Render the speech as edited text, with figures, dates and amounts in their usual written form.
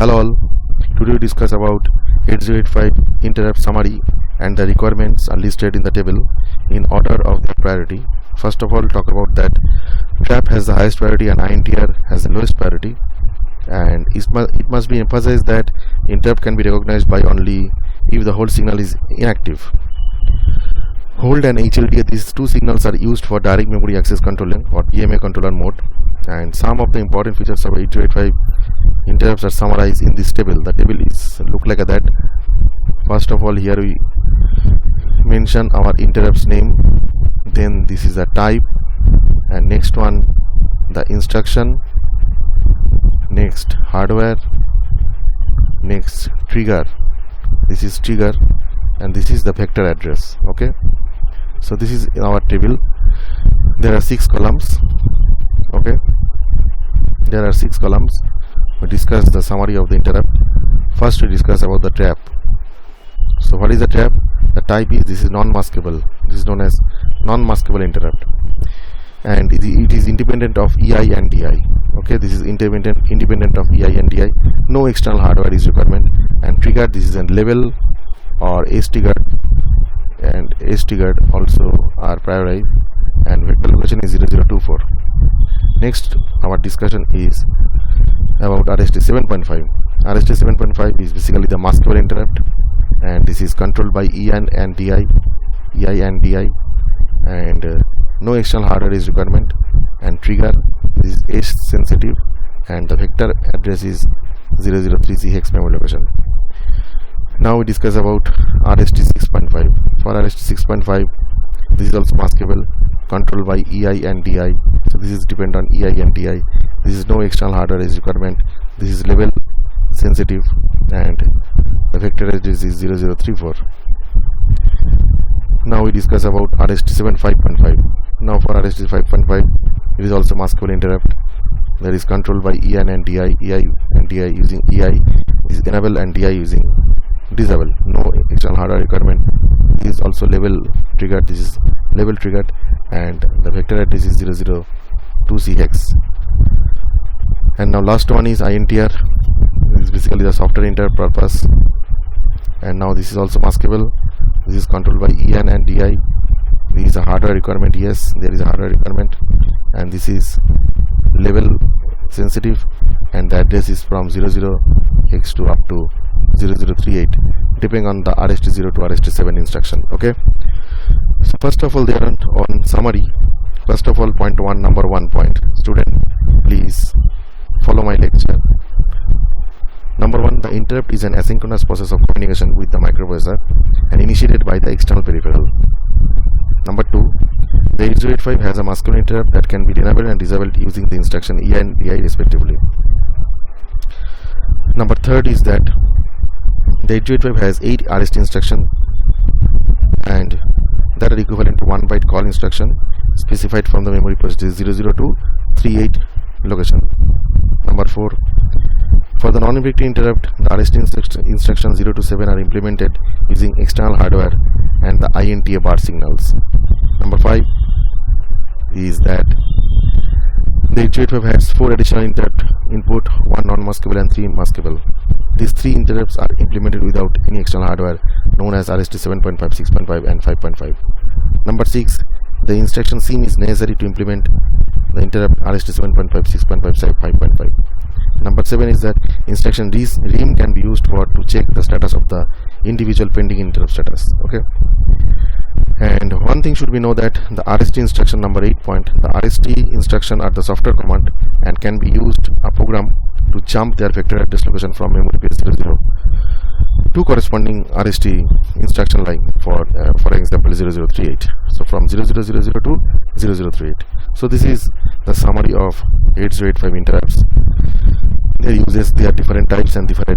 Hello all, today we discuss about 8085 interrupt summary and the requirements are listed in the table in order of their priority. First of all, talk about that trap has the highest priority and INTR has the lowest priority, and it must be emphasized that interrupt can be recognized by only if the hold signal is inactive. Hold and HLD, these two signals are used for direct memory access controlling or DMA controller mode, and some of the important features of 8085 interrupts are summarized in this table. The table is look like that. First of all, here we mention our interrupts name, then this is a type, and next one the instruction, next hardware, next trigger, this is trigger, and this is the vector address. Okay, so this is in our table. There are 6 columns. Okay, there are 6 columns. We discuss the summary of the interrupt. First we discuss about the trap. So what is the trap? The type is, this is non-maskable. This is known as non-maskable interrupt, and it is independent of EI and DI. Okay, this is independent of EI and DI. No external hardware is requirement. And trigger, this is a level or S triggered, and S triggered also are prioritized, and vector location is 0024. Next, our discussion is about RST 7.5. RST 7.5 is basically the maskable interrupt, and this is controlled by EI and DI, and no external hardware is requirement. And trigger, this is S sensitive, and the vector address is 003C hex memory location. Now we discuss about RST 6.5. For RST 6.5, this is also maskable, controlled by EI and DI. So this is depend on EI and DI. This is no external hardware is requirement. This is level sensitive, and the vector address is 0034. Now we discuss about RST 7.5.5. Now for RST 5.5, it is also maskable interrupt. That is controlled by EI and DI. Using EI is enable and DI using disable. No external hardware requirement. This is also level triggered. This is level triggered, and the vector address is 002C hex. And now last one is INTR. This is basically the software interrupt purpose, and now this is also maskable. This is controlled by EN and DI. This is a hardware requirement. Yes, there is a hardware requirement, and this is level sensitive, and the address is from 00 hex to up to 0038, depending on the RST0 to RST7 instruction. Okay, so first of all, there on summary, first of all, point 1, number 1 point. Student, please follow my lecture. Number 1, the interrupt is an asynchronous process of communication with the microprocessor and initiated by the external peripheral. Number 2, the 8085 has a maskable interrupt that can be enabled and disabled using the instruction EI and DI respectively. Number 3 is that the 8085 has 8 RST instructions, and that are equivalent to 1 byte call instruction specified from the memory processor 00238 location. Number 4, for the non-effective interrupt, the RST instruction 0 to 7 are implemented using external hardware and the INTA bar signals. Number 5 is that the 8085 has 4 additional interrupt input, 1 non-maskable and 3 maskable. These 3 interrupts are implemented without any external hardware, known as RST 7.5, 6.5 and 5.5. Number 6, the instruction SIM is necessary to implement the interrupt RST 7.5, 6.5, 5.5. Number 7 is that instruction REAM can be used to check the status of the individual pending interrupt status. Okay, and one thing should be know that the RST instruction number 8 point, the RST instruction are the software command and can be used a program to jump their vector address location from memory page 00 to corresponding RST instruction line, for example 0038. So from 00002 0038. So this is the summary of 8085 interrupts. Their uses, there are different types and different